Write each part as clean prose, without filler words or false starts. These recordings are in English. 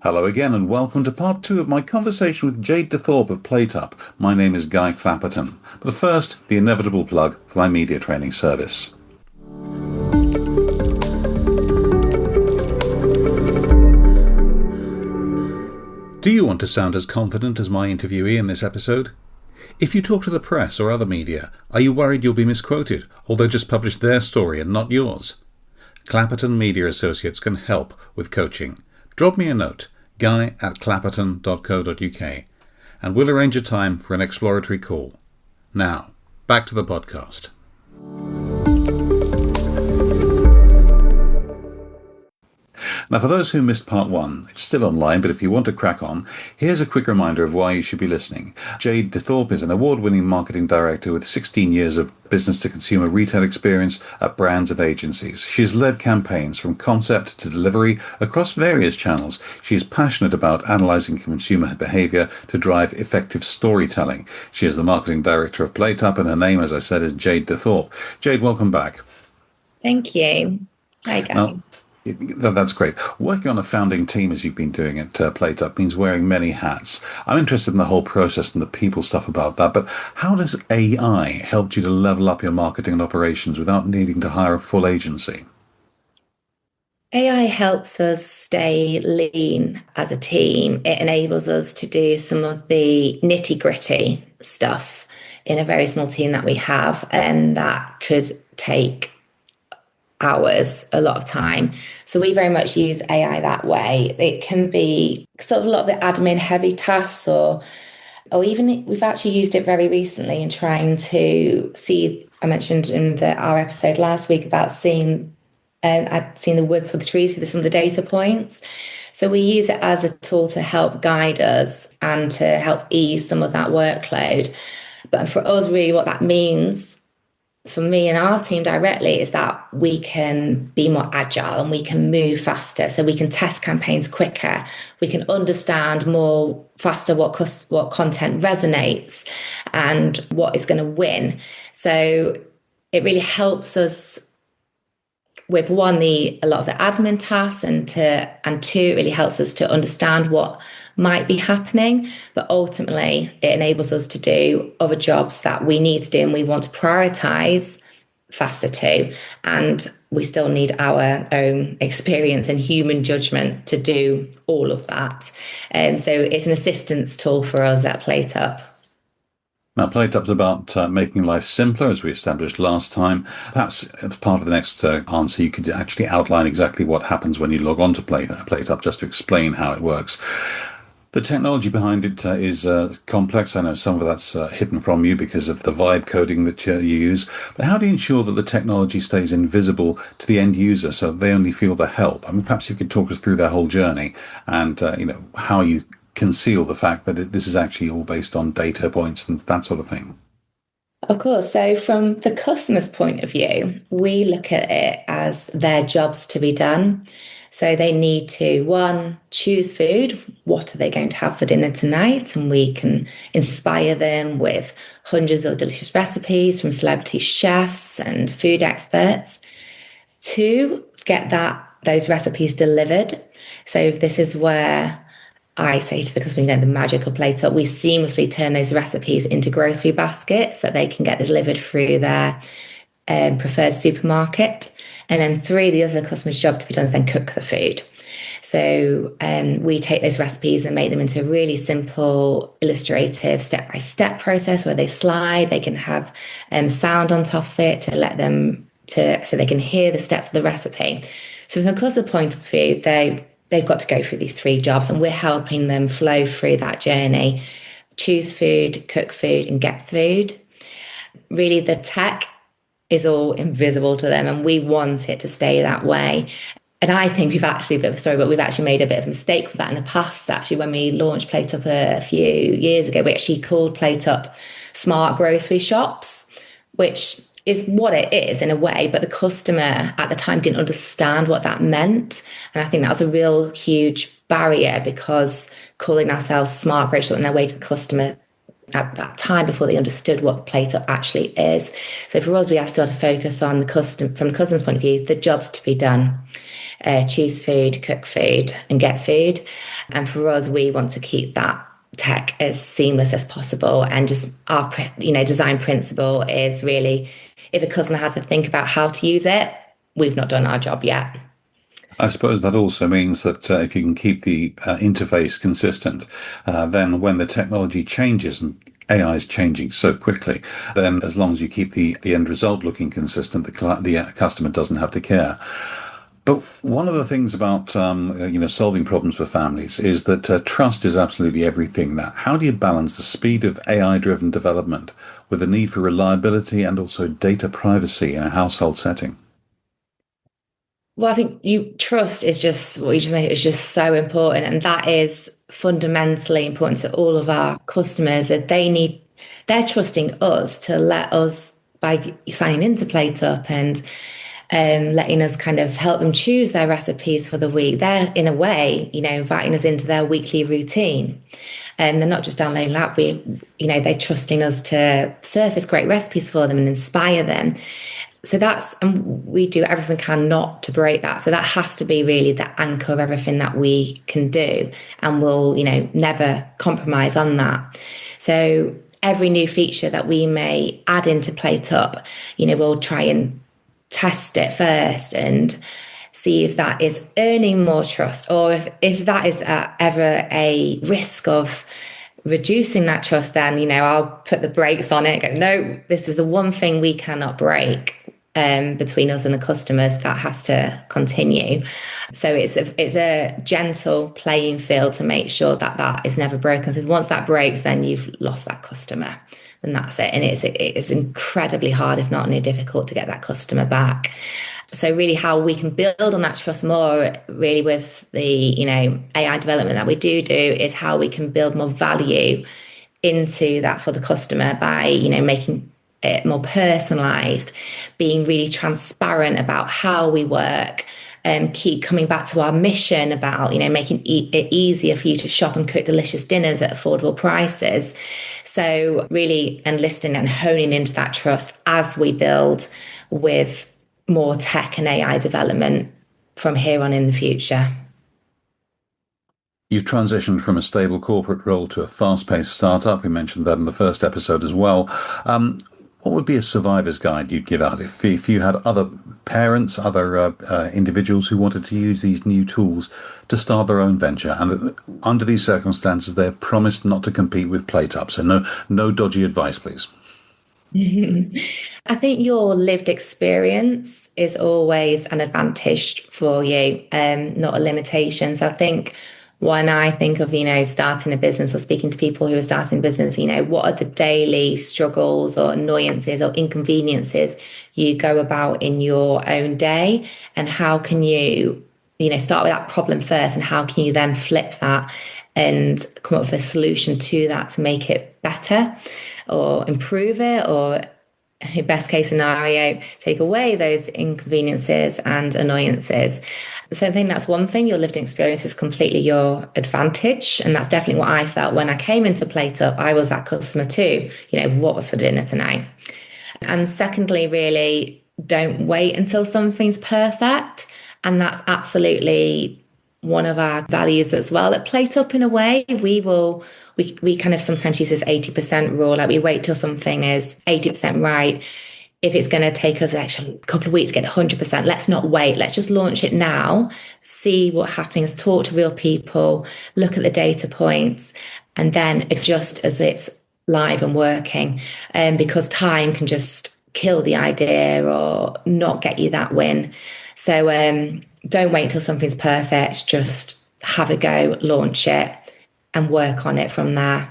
Hello again, and welcome to part two of my conversation with Jade de Thorpe of Plate-up. My name is Guy Clapperton. But first, the inevitable plug for my media training service. Do you want to sound as confident as my interviewee in this episode? If you talk to the press or other media, are you worried you'll be misquoted, or they'll just publish their story and not yours? Clapperton Media Associates can help with coaching. Drop me a note, guy@clapperton.co.uk, and we'll arrange a time for an exploratory call. Now, back to the podcast. Now, for those who missed part one, it's still online, but if you want to crack on, here's a quick reminder of why you should be listening. Jade de Thorpe is an award-winning marketing director with 16 years of business-to-consumer retail experience at brands and agencies. She has led campaigns from concept to delivery across various channels. She is passionate about analysing consumer behaviour to drive effective storytelling. She is the marketing director of Plate-up, and her name, as I said, is Jade de Thorpe. Jade, welcome back. Thank you. Hi, Guy. Now, that's great. Working on a founding team, as you've been doing at Plate-up, means wearing many hats. I'm interested in the whole process and the people stuff about that, but how does AI help you to level up your marketing and operations without needing to hire a full agency? AI helps us stay lean as a team. It enables us to do some of the nitty-gritty stuff in a very small team that we have, and that could take hours, a lot of time. So we very much use AI that way. It can be sort of a lot of the admin heavy tasks, or even we've actually used it very recently in trying to see. I mentioned in our episode last week about I'd seen the woods for the trees for some of the data points. So we use it as a tool to help guide us and to help ease some of that workload. But for us, really, what that means for me and our team directly is that we can be more agile and we can move faster. So we can test campaigns quicker. We can understand more faster what content resonates and what is going to win. So it really helps us with a lot of the admin tasks, and two, it really helps us to understand what might be happening, but ultimately it enables us to do other jobs that we need to do and we want to prioritize faster too. And we still need our own experience and human judgment to do all of that. So it's an assistance tool for us at Plate-up. Now, Plate-up's about making life simpler, as we established last time. Perhaps as part of the next answer, you could actually outline exactly what happens when you log on to Plate-up, just to explain how it works. The technology behind it is complex. I know some of that's hidden from you because of the vibe coding that you use. But how do you ensure that the technology stays invisible to the end user so they only feel the help? I mean, perhaps you could talk us through their whole journey and how you conceal the fact that this is actually all based on data points and that sort of thing. Of course. So from the customer's point of view, we look at it as their jobs to be done. So they need to, one, choose food. What are they going to have for dinner tonight? And we can inspire them with hundreds of delicious recipes from celebrity chefs and food experts. Two, get those recipes delivered. So this is where I say to the customer, the magical Plate-up, we seamlessly turn those recipes into grocery baskets so that they can get delivered through their preferred supermarket. And then three, the other customer's job to be done is then cook the food. So we take those recipes and make them into a really simple, illustrative, step-by-step process where they slide. They can have sound on top of it to let them so they can hear the steps of the recipe. So from a customer point of view, they've got to go through these three jobs, and we're helping them flow through that journey, choose food, cook food, and get food. Really, the tech is all invisible to them, and we want it to stay that way. And I think we've actually, a bit of a story, but we've actually made a bit of a mistake with that in the past. Actually, when we launched Plate-up a few years ago, we actually called Plate-up Smart Grocery Shops, which is what it is in a way, but the customer at the time didn't understand what that meant. And I think that was a real huge barrier, because calling ourselves smart grocery shop in their way to the customer at that time before they understood what Plate-up actually is. So for us, we have still to focus on from the customer's point of view, the jobs to be done. Choose food, cook food, and get food. And for us, we want to keep that tech as seamless as possible. And just our, design principle is really, if a customer has to think about how to use it, we've not done our job yet. I suppose that also means that if you can keep the interface consistent, then when the technology changes and AI is changing so quickly, then as long as you keep the end result looking consistent, the customer doesn't have to care. But one of the things about solving problems for families is that trust is absolutely everything. Now, how do you balance the speed of AI-driven development with the need for reliability and also data privacy in a household setting? Well, I think you trust is just what you just made is just so important, and that is fundamentally important to all of our customers. That they're trusting us to let us by signing into Plate-up and letting us kind of help them choose their recipes for the week. They're in a way, inviting us into their weekly routine. And they're not just downloading the app. They're trusting us to surface great recipes for them and inspire them. So and we do everything we can not to break that. So that has to be really the anchor of everything that we can do. And we'll, never compromise on that. So every new feature that we may add into Plate-up, we'll try and test it first and see if that is earning more trust, or if that is ever a risk of reducing that trust. Then I'll put the brakes on it, go, no, this is the one thing we cannot break between us and the customers. That has to continue. So it's a gentle playing field to make sure that that is never broken. So once that breaks, then you've lost that customer, and that's it. And it's incredibly hard, if not near difficult, to get that customer back. So really how we can build on that trust more really with the, AI development that we do is how we can build more value into that for the customer by, making it more personalized, being really transparent about how we work, and keep coming back to our mission about, making it easier for you to shop and cook delicious dinners at affordable prices. So really enlisting and honing into that trust as we build with more tech and AI development from here on in the future. You've transitioned from a stable corporate role to a fast-paced startup. We mentioned that in the first episode as well. What would be a survivor's guide you'd give out if you had other parents, other individuals who wanted to use these new tools to start their own venture, and under these circumstances they have promised not to compete with Plate-up? So no dodgy advice, please. I think your lived experience is always an advantage for you, not a limitation. So I think when I think of, starting a business or speaking to people who are starting a business, what are the daily struggles or annoyances or inconveniences you go about in your own day? And how can you, start with that problem first, and how can you then flip that and come up with a solution to that to make it better or improve it, or best case scenario, take away those inconveniences and annoyances. So I think that's one thing. Your lived experience is completely your advantage. And that's definitely what I felt when I came into Plate-up. I was that customer too. What was for dinner tonight? And secondly, really, don't wait until something's perfect. And that's absolutely one of our values as well. At Plate-up, in a way, we kind of sometimes use this 80% rule. Like we wait till something is 80% right. If it's going to take us actually a couple of weeks to get 100%, let's not wait. Let's just launch it now, see what happens, talk to real people, look at the data points, and then adjust as it's live and working. Because time can just kill the idea or not get you that win. So don't wait until something's perfect. Just have a go, launch it, and work on it from there.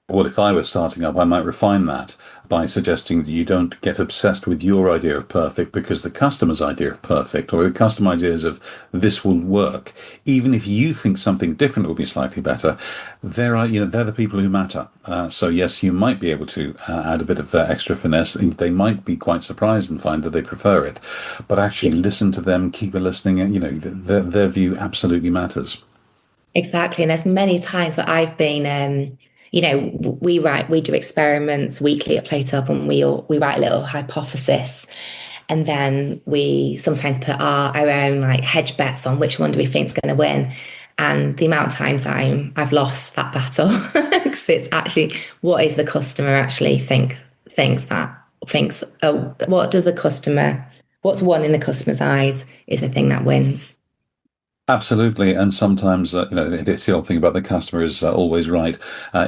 Well, if I were starting up, I might refine that by suggesting that you don't get obsessed with your idea of perfect because the customer's idea of perfect, or the customer ideas of this will work. Even if you think something different will be slightly better, they're the people who matter. So yes, you might be able to add a bit of extra finesse. They might be quite surprised and find that they prefer it, but actually listen to them, keep listening, and their view absolutely matters. Exactly. And there's many times where I've been we do experiments weekly at Plate-up, and we write a little hypothesis, and then we sometimes put our own like hedge bets on which one do we think is going to win. And the amount of times I've lost that battle because it's actually what is the customer actually thinks, oh, what does the customer, what's won in the customer's eyes is the thing that wins. Absolutely, and sometimes it's the old thing about the customer is always right,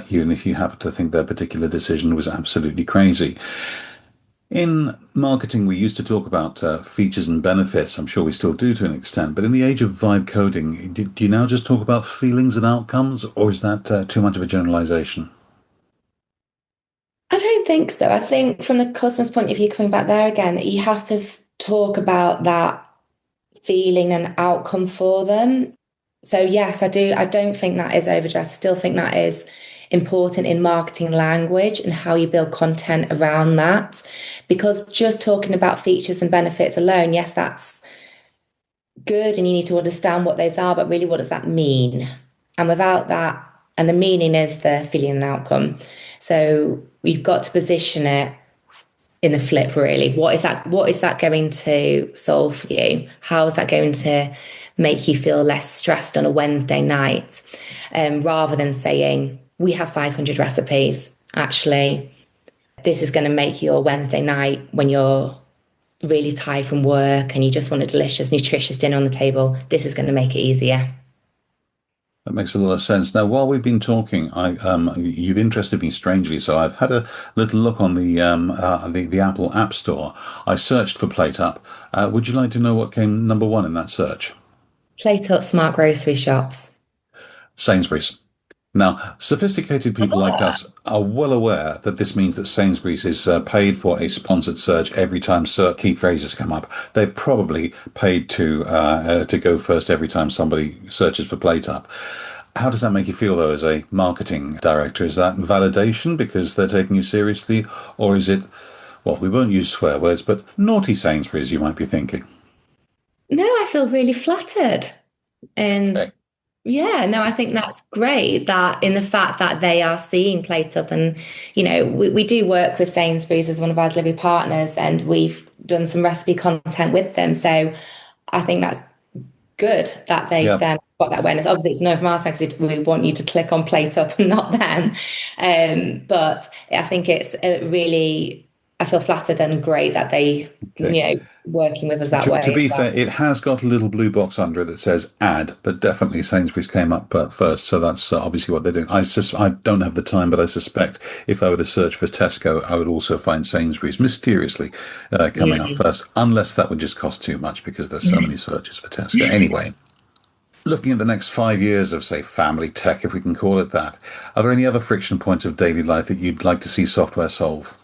even if you happen to think their particular decision was absolutely crazy. In marketing, we used to talk about features and benefits. I'm sure we still do to an extent, but in the age of vibe coding, do you now just talk about feelings and outcomes, or is that too much of a generalization? I don't think so. I think from the customer's point of view, coming back there again, you have to talk about that feeling and outcome for them. So yes, I do. I don't think that is overdressed. I still think that is important in marketing language and how you build content around that. Because just talking about features and benefits alone, yes, that's good and you need to understand what those are, but really what does that mean? And without that, and the meaning is the feeling and outcome. So you've got to position it in the flip, really. What is that going to solve for you? How is that going to make you feel less stressed on a Wednesday night? Rather than saying, we have 500 recipes. Actually, this is going to make your Wednesday night when you're really tired from work and you just want a delicious, nutritious dinner on the table. This is going to make it easier. That makes a lot of sense. Now, while we've been talking, you've interested me strangely. So I've had a little look on the Apple App Store. I searched for Plate Up. Would you like to know what came number one in that search? Plate up smart grocery shops. Sainsbury's. Now, sophisticated people like us are well aware that this means that Sainsbury's is paid for a sponsored search every time key phrases come up. They're probably paid to go first every time somebody searches for Plate Up. How does that make you feel, though, as a marketing director? Is that validation because they're taking you seriously, or is it, well, we won't use swear words, but naughty Sainsbury's, you might be thinking? No, I feel really flattered. And Okay. yeah, no, I think that's great that in the fact that they are seeing Plate Up, and we do work with Sainsbury's as one of our delivery partners, and we've done some recipe content with them. So I think that's good that they've Yeah. then got that awareness. Obviously, it's no from our side because we want you to click on Plate Up and not them. But I think it's really, I feel flattered and great that they, Okay. working with us that To way. be fair, it has got a little blue box under it that says "add," but definitely Sainsbury's came up first, so that's obviously what they're doing. I don't have the time, but I suspect if I were to search for Tesco, I would also find Sainsbury's mysteriously coming up Mm. first, unless that would just cost too much because there's so many searches for Tesco. Anyway, looking at the next 5 years of, say, family tech, if we can call it that, are there any other friction points of daily life that you'd like to see software solve?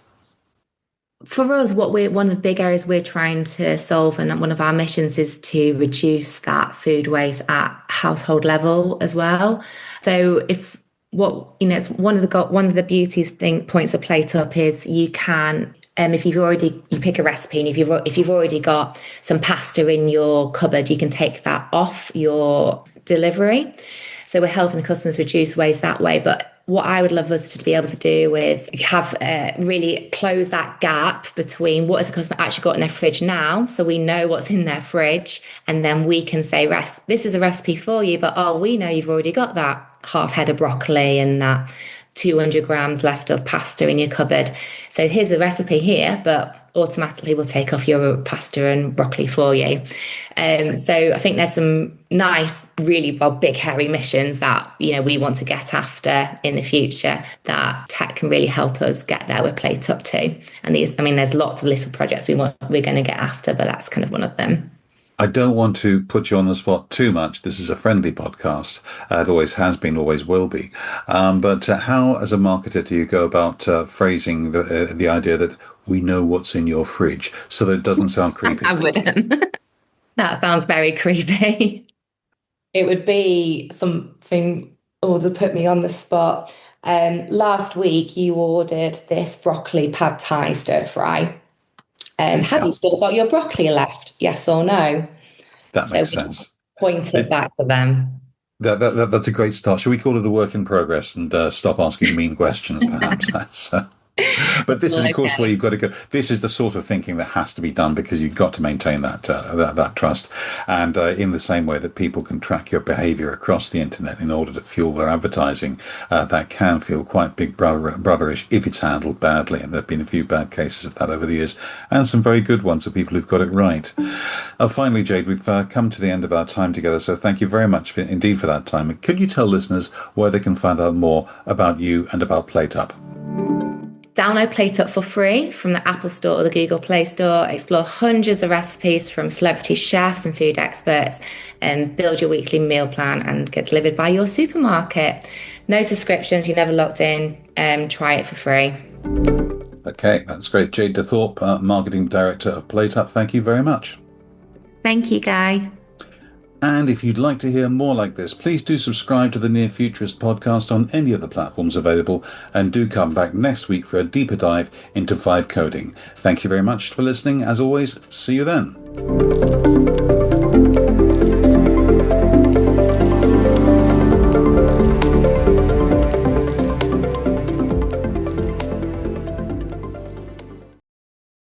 For us, one of the big areas we're trying to solve, and one of our missions is to reduce that food waste at household level as well. So if what it's one of the beauties thing points of Plate Up is you can if you pick a recipe, and if you've already got some pasta in your cupboard, you can take that off your delivery. So we're helping the customers reduce waste that way. But what I would love us to be able to do is have really close that gap between what has the customer actually got in their fridge now, so we know what's in their fridge, and then we can say, this is a recipe for you, but oh, we know you've already got that half head of broccoli and that 200 grams left of pasta in your cupboard. So here's a recipe here, but automatically we'll take off your pasta and broccoli for you. So I think there's some nice, really well, big, hairy missions that we want to get after in the future that tech can really help us get there with Plate Up to. And there's lots of little projects we're going to get after, but that's kind of one of them. I don't want to put you on the spot too much. This is a friendly podcast. It always has been, always will be. But how, as a marketer, do you go about phrasing the idea that we know what's in your fridge so that it doesn't sound I creepy? wouldn't. That sounds very creepy. It would be something, or to put me on the spot. Last week you ordered this broccoli pad thai stir fry. Have Yeah, you still got your broccoli left? Yes or no? that So makes we sense. point it It, back to them. That's a great start. Shall we call it a work in progress and stop asking mean questions? Perhaps that's. But this is, of course, where Okay. you've got to go. This is the sort of thinking that has to be done because you've got to maintain that trust, and in the same way that people can track your behaviour across the internet in order to fuel their advertising, that can feel quite big brotherish if it's handled badly. And there have been a few bad cases of that over the years, and some very good ones of people who've got it right. Finally, Jade, we've come to the end of our time together, so thank you very much indeed for that time. Could you tell listeners where they can find out more about you and about Plate-up? Download Plate-up for free from the Apple Store or the Google Play Store. Explore hundreds of recipes from celebrity chefs and food experts, and build your weekly meal plan and get delivered by your supermarket. No subscriptions, you're never locked in. Try it for free. Okay, that's great. Jade de Thorpe, Marketing Director of Plate-up, thank you very much. Thank you, Guy. And if you'd like to hear more like this, please do subscribe to the Near Futurist podcast on any of the platforms available, and do come back next week for a deeper dive into vibe coding. Thank you very much for listening. As always, see you then.